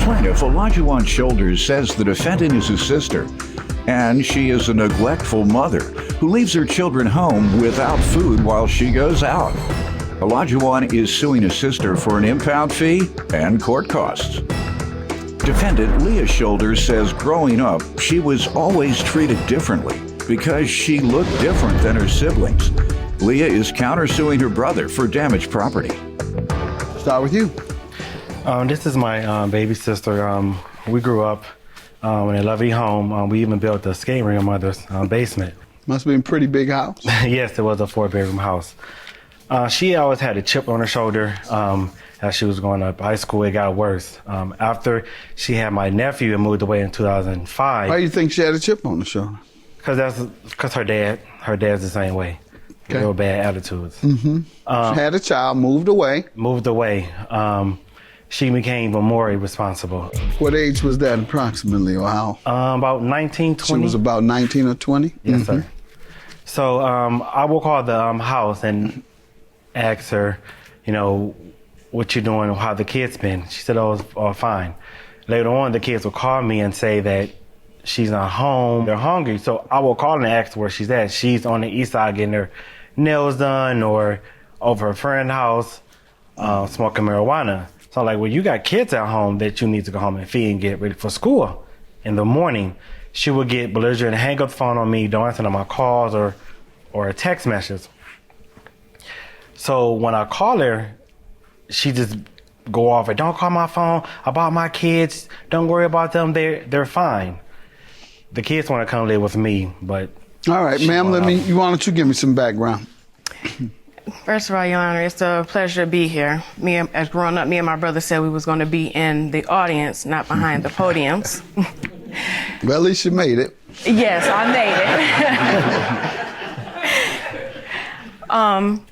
Plaintiff Olajuwon Shoulders says the defendant is his sister, and she is a neglectful mother who leaves her children home without food while she goes out. Olajuwon is suing his sister for an impound fee and court costs. Defendant Leah Shoulders says growing up, she was always treated differently because she looked different than her siblings. Leah is countersuing her brother for damaged property. Start with you. This is my baby sister. We grew up in a lovely home. We even built a skating rink in my mother's basement. Must have been a pretty big house. Yes, it was a 4-bedroom house. She always had a chip on her shoulder as she was going up high school. It got worse. After she had my nephew and moved away in 2005. Why do you think she had a chip on the shoulder? Because her dad's the same way. Okay. Real bad attitudes. Mm-hmm. She had a child, moved away. She became even more irresponsible. What age was that approximately, or how? About 19, 20. She was about 19 or 20? Yes, sir. So I will call the house and ask her, what you doing, how the kids been. She said, oh, fine. Later on, the kids will call me and say that she's not home, they're hungry. So I will call and ask where she's at. She's on the east side getting her nails done or over her friend's house smoking marijuana. So I'm like, well, you got kids at home that you need to go home and feed and get ready for school. In the morning, she would get belligerent and hang up the phone on me, don't answer my calls or a text message. So when I call her, she just go off and don't call my phone about my kids. Don't worry about them. They're fine. The kids want to come live with me, but... All right, ma'am, why don't you give me some background? First of all, Your Honor, it's a pleasure to be here. As growing up, me and my brother said we was going to be in the audience, not behind the podiums. Well, at least you made it. Yes, I made it.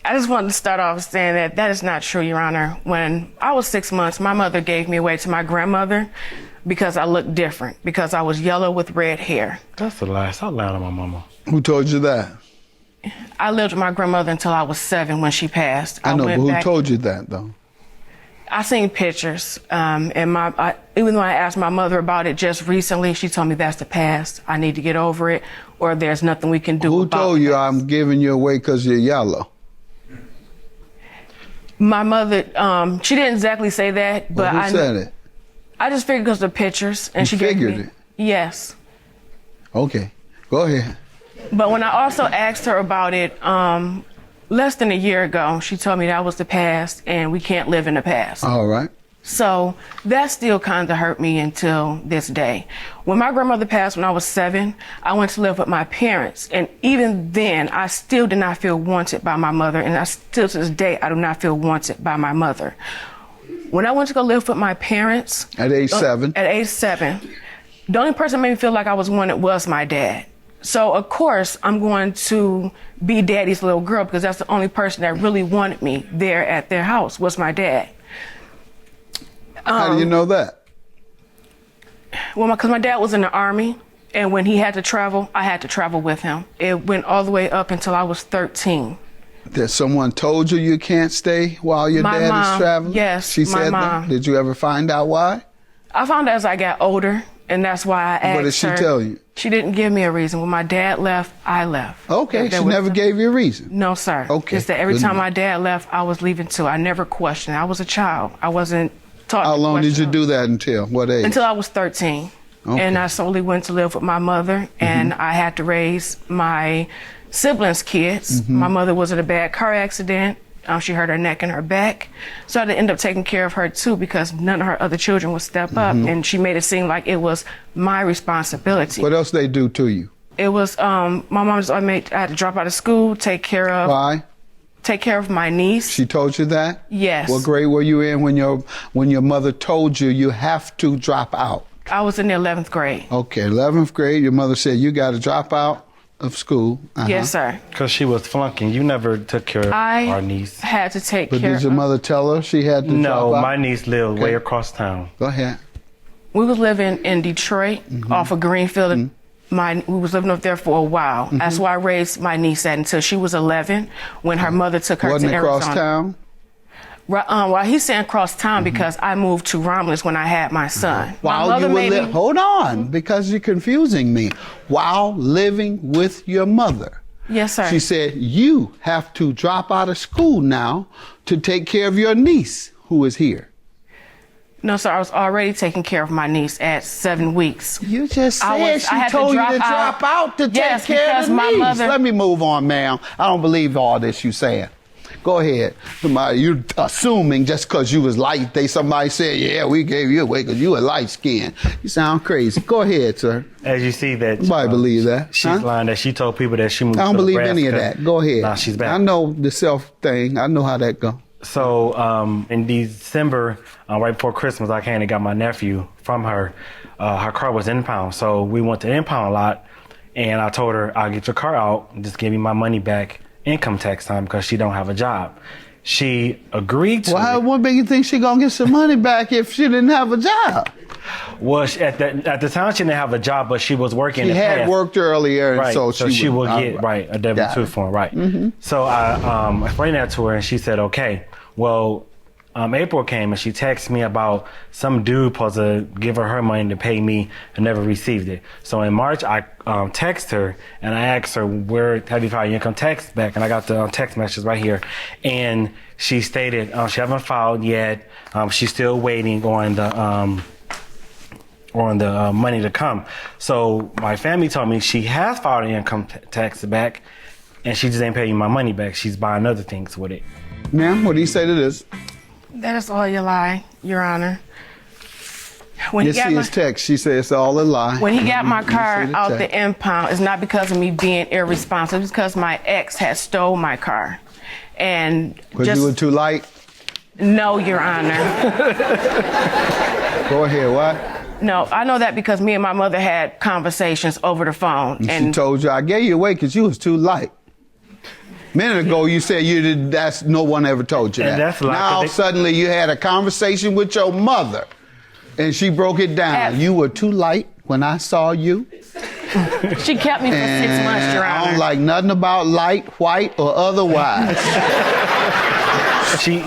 I just wanted to start off saying that is not true, Your Honor. When I was 6 months, my mother gave me away to my grandmother because I looked different, because I was yellow with red hair. That's a lie. Stop lying to my mama. Who told you that? I lived with my grandmother until I was 7 when she passed. I know, but who told you that, though? I seen pictures, and even though I asked my mother about it just recently, she told me that's the past. I need to get over it, or there's nothing we can do about it. Who told you I'm giving you away because you're yellow? My mother, she didn't exactly say that, but who said it? I just figured because of the pictures, and she figured gave me, it? Yes. Okay, go ahead. But when I also asked her about it less than a year ago, she told me that was the past and we can't live in the past. All right. So that still kind of hurt me until this day. When my grandmother passed when I was 7, I went to live with my parents. And even then, I still did not feel wanted by my mother. And I still to this day, I do not feel wanted by my mother. When I went to go live with my parents. At age 7? At age 7. The only person that made me feel like I was wanted was my dad. So, of course, I'm going to be daddy's little girl because that's the only person that really wanted me there at their house was my dad. How do you know that? Well, because my dad was in the Army, and when he had to travel, I had to travel with him. It went all the way up until I was 13. That someone told you can't stay while your dad is traveling? Yes, she said mom. That? Did you ever find out why? I found out as I got older, and that's why I asked her. What did she tell you? She didn't give me a reason. When my dad left, I left. Okay, she never gave you a reason? No, sir. Okay. Just that every time my dad left, I was leaving too. I never questioned. I was a child. I wasn't taught to question. How long did you do that until? What age? Until I was 13. Okay. And I solely went to live with my mother, and I had to raise my siblings' kids. My mother was in a bad car accident. She hurt her neck and her back. So I had to end up taking care of her too because none of her other children would step up. And she made it seem like it was my responsibility. What else they do to you? It was, my mom just I had to drop out of school, take care of. Why? Take care of my niece. She told you that? Yes. What grade were you in when your mother told you have to drop out? I was in the 11th grade. Okay, 11th grade. Your mother said you got to drop out of school. Yes, sir. Because she was flunking. You never took care of our niece. I had to take care of her. But did your mother tell her she had to drop out? No, my niece lived way across town. Go ahead. We was living in Detroit off of Greenfield. We was living up there for a while. That's why I raised my niece at until she was 11 when her mother took her to Arizona. Wasn't it across town? Well, he's saying cross town because I moved to Romulus when I had my son. My While mother you were made me- hold on, because you're confusing me. While living with your mother. Yes, sir. She said, you have to drop out of school now to take care of your niece who is here. No, sir, I was already taking care of my niece at 7 weeks. You just said I she had to told you drop to drop out to Yes, take care because of the my niece. mother- Let me move on, ma'am. I don't believe all this you saying. Go ahead. You're assuming just because you was light, somebody said, yeah, we gave you away because you were light skinned. You sound crazy. Go ahead, sir. As you see that, Nobody believe that. She's lying that she told people that she moved. I don't to believe Nebraska. any of that. Go ahead. Nah, she's back. I know the self thing. I know how that go. So in December, right before Christmas, I came and got my nephew from her. Her car was impound, so we went to the impound lot, and I told her, "I'll get your car out, and just give me my money back income tax time because she don't have a job." She agreed to it. What make you think she gonna get some money back if she didn't have a job? Well, at the time she didn't have a job, but she was working. She in the had past. worked earlier, and Right, so she will get a W-2 Got it. form, right? So I explained that to her, and she said, "Okay." Well, April came and she texted me about some dude supposed to give her money to pay me and never received it. So in March, I texted her and I asked her, "Where have you filed your income tax back?" And I got the text message right here, and she stated she haven't filed yet. She's still waiting on the money to come. So my family told me she has filed an income tax back, and she just ain't paying my money back. She's buying other things with it. Ma'am, what do you say to this? That is all a lie, Your Honor. When You see his text. She said it's all a lie. When he got my car see the out text. the impound, it's not because of me being irresponsible. It's because my ex had stole my car. And Because just you were too light? no, Your Honor. Go ahead, what? No, I know that because me and my mother had conversations over the phone. She And told you, I gave you away because you was too light. A minute ago, you said you did. That's no one ever told you And that. that's a lie, Now 'cause they- suddenly you had a conversation with your mother, and she broke it down. You were too light when I saw you. she kept me for 6 months, Your I Honor. don't like nothing about light, white, or otherwise.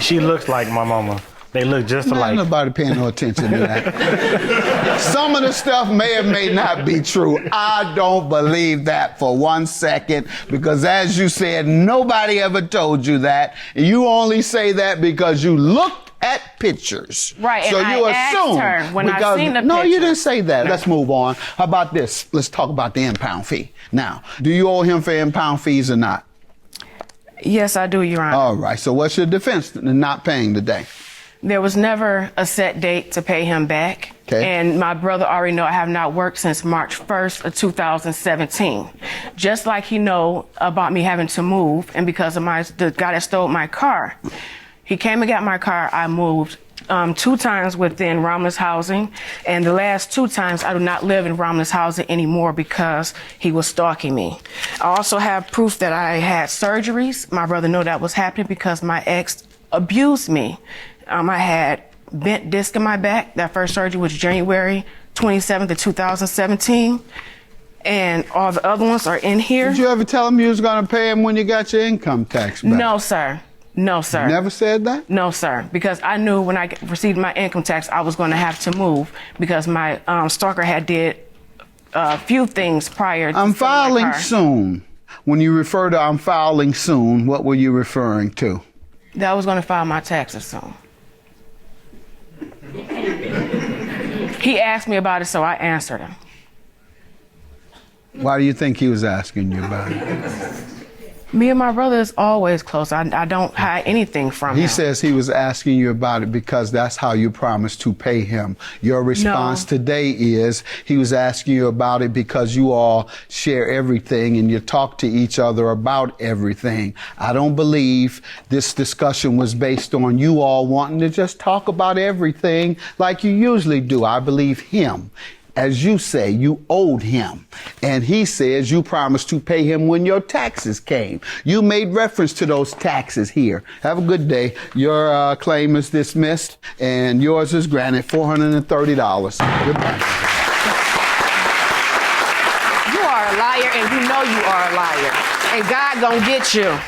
She looks like my mama. They look just Not alike. nobody paying no attention to that. Some of the stuff may or may not be true. I don't believe that for 1 second because, as you said, nobody ever told you that. You only say that because you looked at pictures. Right, So and you I asked assume her when I because, seen the no, you picture. didn't say that. Let's move on. How about this? Let's talk about the impound fee. Now, do you owe him for impound fees or not? Yes, I do, Your Honor. All right. So what's your defense in not paying today? There was never a set date to pay him back. Okay. And my brother already know I have not worked since March 1st of 2017. Just like he know about me having to move, and because of the guy that stole my car. He came and got my car, I moved 2 times within Romulus housing, and the last 2 times I do not live in Romulus housing anymore because he was stalking me. I also have proof that I had surgeries. My brother know that was happening because my ex abused me. I had bent disc in my back. That first surgery was January 27th of 2017. And all the other ones are in here. Did you ever tell him you was going to pay him when you got your income tax back? No, sir. No, sir. Never said that? No, sir. Because I knew when I received my income tax, I was going to have to move because my stalker had did a few things prior to I'm stealing my filing car. soon. When you refer to I'm filing soon, what were you referring to? That I was going to file my taxes soon. He asked me about it, so I answered him. Why do you think he was asking you about it? Me and my brother is always close. I don't hide anything from He him. says he was asking you about it because that's how you promised to pay him. Your response today is he was asking you about it because you all share everything and you talk to each other about everything. I don't believe this discussion was based on you all wanting to just talk about everything like you usually do. I believe him. As you say, you owed him. And he says you promised to pay him when your taxes came. You made reference to those taxes here. Have a good day. Your claim is dismissed and yours is granted $430. Goodbye. You are a liar, and you know you are a liar. And God gonna get you.